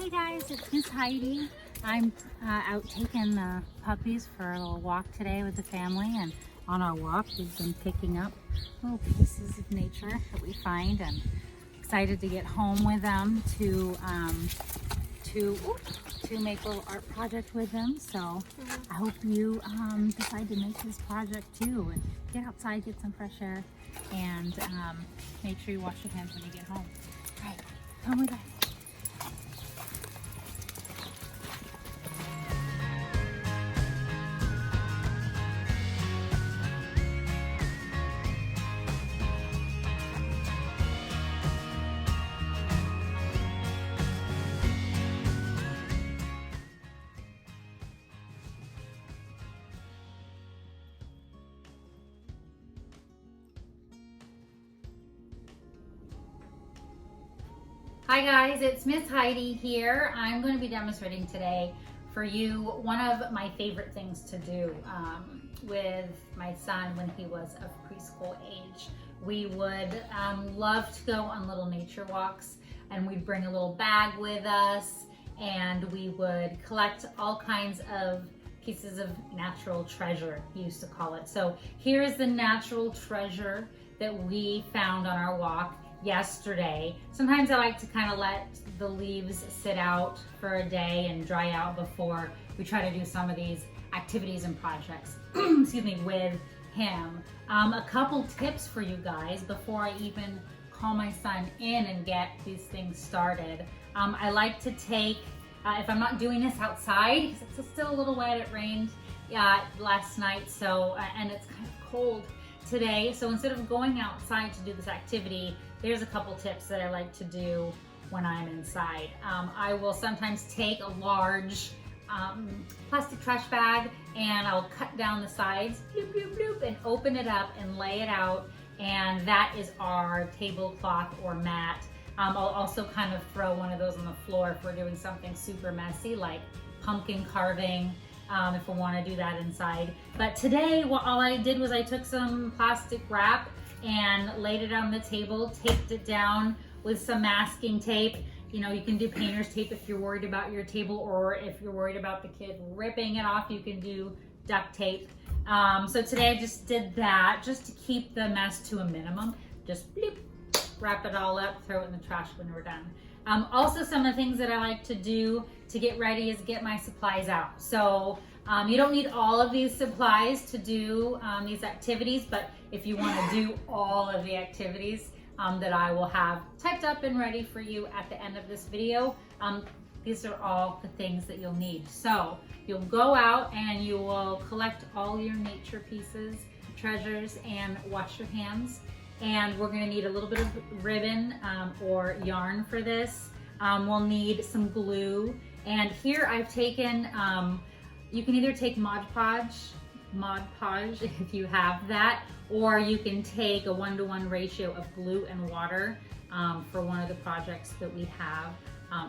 Hey guys, it's Miss Heidi. I'm out taking the puppies for a little walk today with the family, and on our walk we've been picking up little pieces of nature that we find, and excited to get home with them to make a little art project with them. So I hope you decide to make this project too, and get outside, get some fresh air, and make sure you wash your hands when you get home. All right, come with us. Hi guys, it's Miss Heidi here. I'm going to be demonstrating today for you one of my favorite things to do with my son when he was of preschool age. We would love to go on little nature walks, and we'd bring a little bag with us, and we would collect all kinds of pieces of natural treasure, he used to call it. So here's the natural treasure that we found on our walk yesterday. Sometimes I like to kind of let the leaves sit out for a day and dry out before we try to do some of these activities and projects excuse me, with him. A couple tips for you guys before I even call my son in and get these things started. I like to take, if I'm not doing this outside, because it's still a little wet, it rained last night, so and it's kind of cold today, so instead of going outside to do this activity, there's a couple tips that I like to do when I'm inside. I will sometimes take a large plastic trash bag, and I'll cut down the sides, bloop, bloop, bloop, and open it up and lay it out, and that is our tablecloth or mat. I'll also kind of throw one of those on the floor if we're doing something super messy like pumpkin carving, if we want to do that inside. But today, all I did was I took some plastic wrap and laid it on the table, taped it down with some masking tape. You know, you can do painter's tape if you're worried about your table, or if you're worried about the kid ripping it off, you can do duct tape. So today I just did that just to keep the mess to a minimum. Just bloop, wrap it all up, throw it in the trash when we're done. Also, some of the things that I like to do to get ready is get my supplies out. So you don't need all of these supplies to do these activities, but if you want to do all of the activities that I will have typed up and ready for you at the end of this video, these are all the things that you'll need. So you'll go out and you will collect all your nature pieces, treasures, and wash your hands. And we're going to need a little bit of ribbon or yarn for this. We'll need some glue. And here I've taken, you can either take Mod Podge if you have that, or you can take a 1-to-1 ratio of glue and water for one of the projects that we have.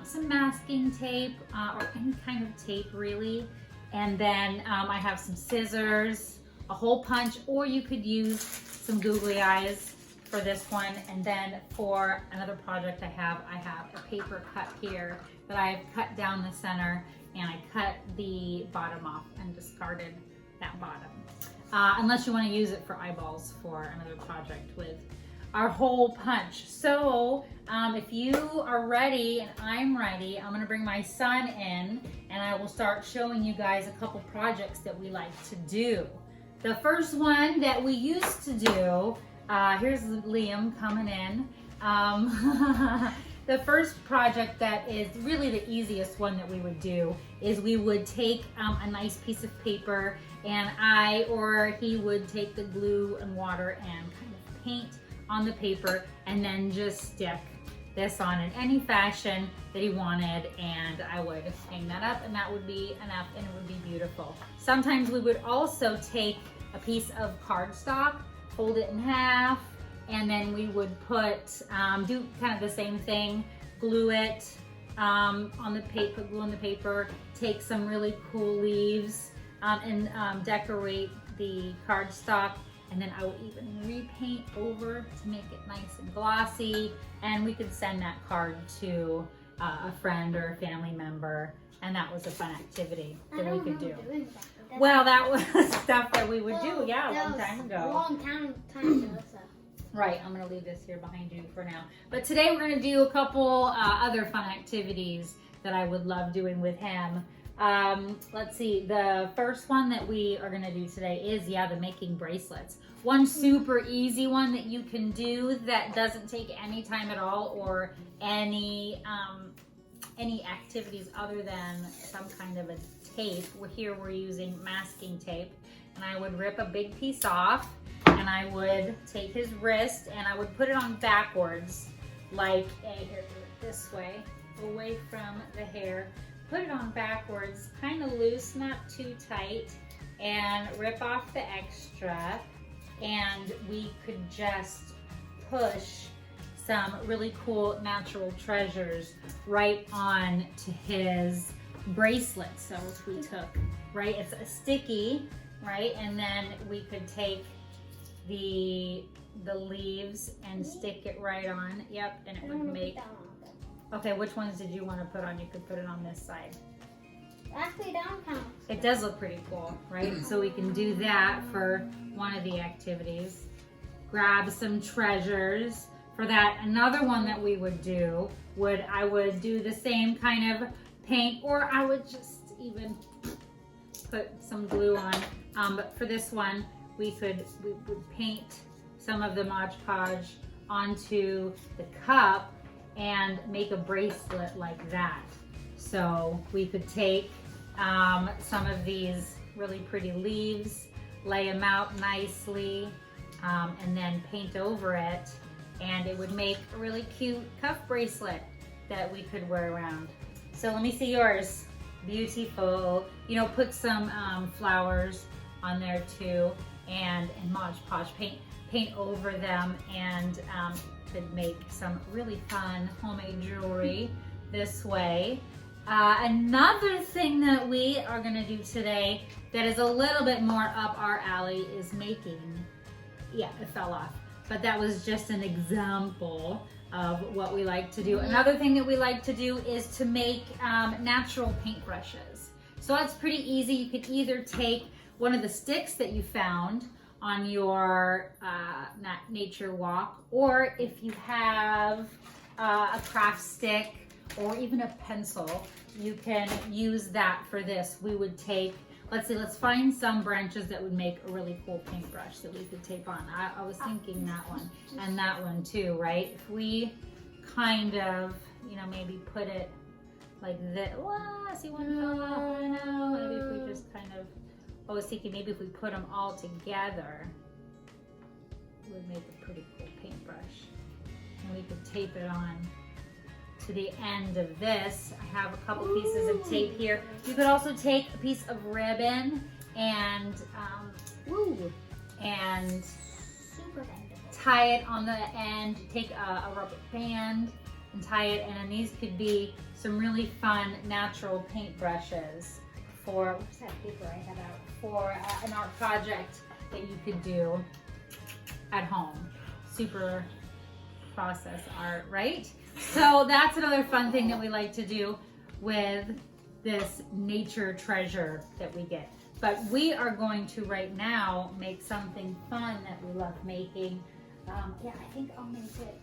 Some masking tape or any kind of tape really. And then I have some scissors, a hole punch, or you could use some googly eyes for this one. And then for another project I have a paper cut here that I've cut down the center, and I cut the bottom off and discarded that bottom. Unless you want to use it for eyeballs for another project with our hole punch. So if you are ready and I'm ready, I'm going to bring my son in and I will start showing you guys a couple projects that we like to do. The first one that we used to do, here's Liam coming in. The first project that is really the easiest one that we would do is we would take a nice piece of paper, and I or he would take the glue and water and kind of paint on the paper, and then just stick this on in any fashion that he wanted, and I would hang that up, and that would be enough, and it would be beautiful. Sometimes we would also take a piece of cardstock, fold it in half, and then we would put, do kind of the same thing, glue it on the paper, glue on the paper, take some really cool leaves and decorate the cardstock, and then I will even repaint over to make it nice and glossy, and we could send that card to a friend or a family member, and that was a fun activity that we could do. That. Well, that was stuff that we would do, yeah, a long time ago. A long time ago. So. Right, I'm going to leave this here behind you for now. But today we're going to do a couple other fun activities that I would love doing with him. Let's see, the first one that we are going to do today is, the making bracelets. One super easy one that you can do that doesn't take any time at all or any activities other than some kind of a tape. Here we're using masking tape, and I would rip a big piece off, and I would take his wrist and I would put it on backwards, like this way, away from the hair. Put it on backwards, kind of loose, not too tight, and rip off the extra, and we could just push some really cool natural treasures right on to his bracelet. So if we took, right, it's a sticky, right, and then we could take the leaves and stick it right on. Yep, and it would make. Okay, which ones did you want to put on? You could put it on this side. Actually, that one counts. It does look pretty cool, right? So we can do that for one of the activities. Grab some treasures for that. Another one that we would do I would do the same kind of paint, or I would just even put some glue on. But for this one, we would paint some of the Mod Podge onto the cup and make a bracelet like that. So we could take some of these really pretty leaves, lay them out nicely, and then paint over it, and it would make a really cute cuff bracelet that we could wear around. So let me see yours. Beautiful. You know, put some flowers on there too, and Mod Podge paint over them, and could make some really fun homemade jewelry this way. Another thing that we are going to do today that is a little bit more up our alley is making, yeah, it fell off, but that was just an example of what we like to do. Another thing that we like to do is to make natural paintbrushes. So that's pretty easy. You could either take one of the sticks that you found on your nature walk, or if you have a craft stick or even a pencil, you can use that for this. We would take, let's find some branches that would make a really cool paintbrush that we could tape on. I was thinking that one and that one too, right? If we kind of, you know, maybe put it like this. Wow, see one fell off, I know. Maybe if we just kind of, I was thinking maybe if we put them all together, it would make a pretty cool paintbrush. And we could tape it on to the end of this. I have a couple pieces of tape here. You could also take a piece of ribbon and tie it on the end. Take a rubber band and tie it, and then these could be some really fun natural paintbrushes for, what's that paper I had out? For an art project that you could do at home. Super process art, right? So that's another fun thing that we like to do with this nature treasure that we get. But we are going to right now make something fun that we love making. Yeah, I think I'll make it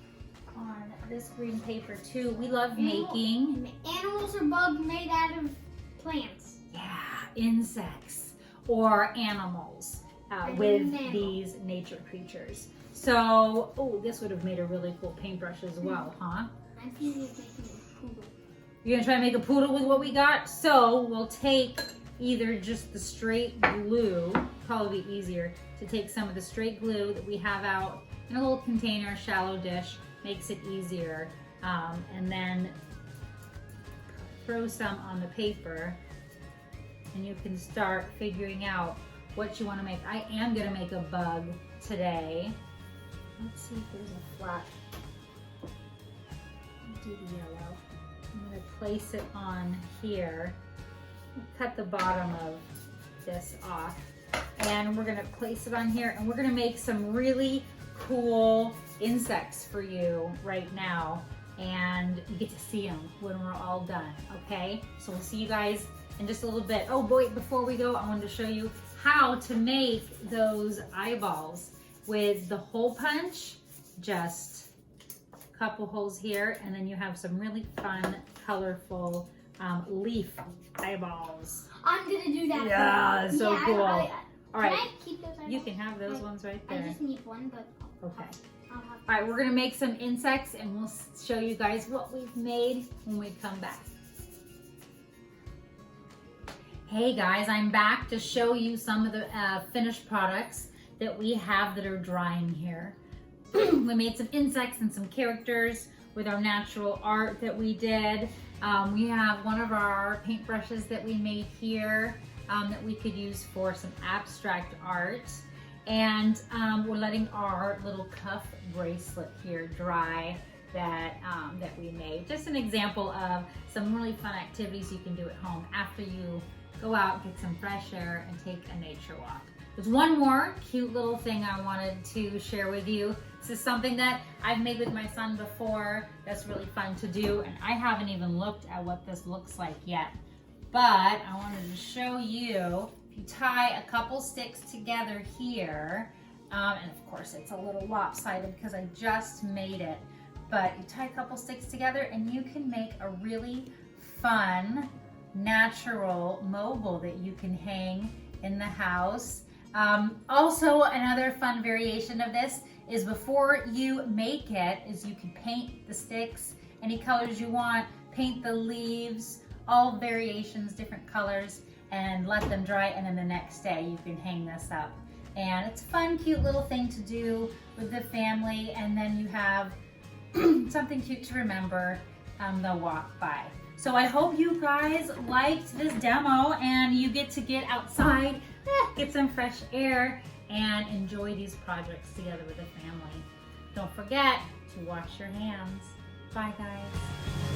on this green paper too. We love making animals or bugs made out of plants. Yeah, insects or animals with these nature creatures. So, oh, this would have made a really cool paintbrush as well, huh? I think he's making a poodle. You're gonna try to make a poodle with what we got? So we'll take either just the straight glue, probably be easier to take some of the straight glue that we have out in a little container, a shallow dish, makes it easier. And then throw some on the paper, and you can start figuring out what you want to make. I am gonna make a bug today. Let's see if there's a flat. Do the yellow. I'm going to place it on here. Cut the bottom of this off, and we're going to place it on here, and we're going to make some really cool insects for you right now, and you get to see them when we're all done, okay? So we'll see you guys in just a little bit. Oh boy, before we go, I wanted to show you how to make those eyeballs with the hole punch. Just a couple holes here, and then you have some really fun, colorful leaf eyeballs. I'm gonna do that. Yeah, so cool. All right, Can I keep those eyeballs? you can have those ones right there. I just need one, but Okay. I'll have All right, we're gonna make some insects, and we'll show you guys what we've made when we come back. Hey guys, I'm back to show you some of the finished products that we have that are drying here. We made some insects and some characters with our natural art that we did. We have one of our paintbrushes that we made here that we could use for some abstract art. And we're letting our little cuff bracelet here dry that we made. Just an example of some really fun activities you can do at home after you go out, get some fresh air, and take a nature walk. There's one more cute little thing I wanted to share with you. This is something that I've made with my son before that's really fun to do, and I haven't even looked at what this looks like yet. But I wanted to show you, if you tie a couple sticks together here, and of course it's a little lopsided because I just made it, but you tie a couple sticks together and you can make a really fun, natural mobile that you can hang in the house. Also, another fun variation of this is before you make it, is you can paint the sticks any colors you want, paint the leaves, all variations, different colors, and let them dry, and then the next day you can hang this up. And it's a fun, cute little thing to do with the family, and then you have something cute to remember they'll walk by. So I hope you guys liked this demo and you get to get outside, get some fresh air, and enjoy these projects together with the family. Don't forget to wash your hands. Bye guys.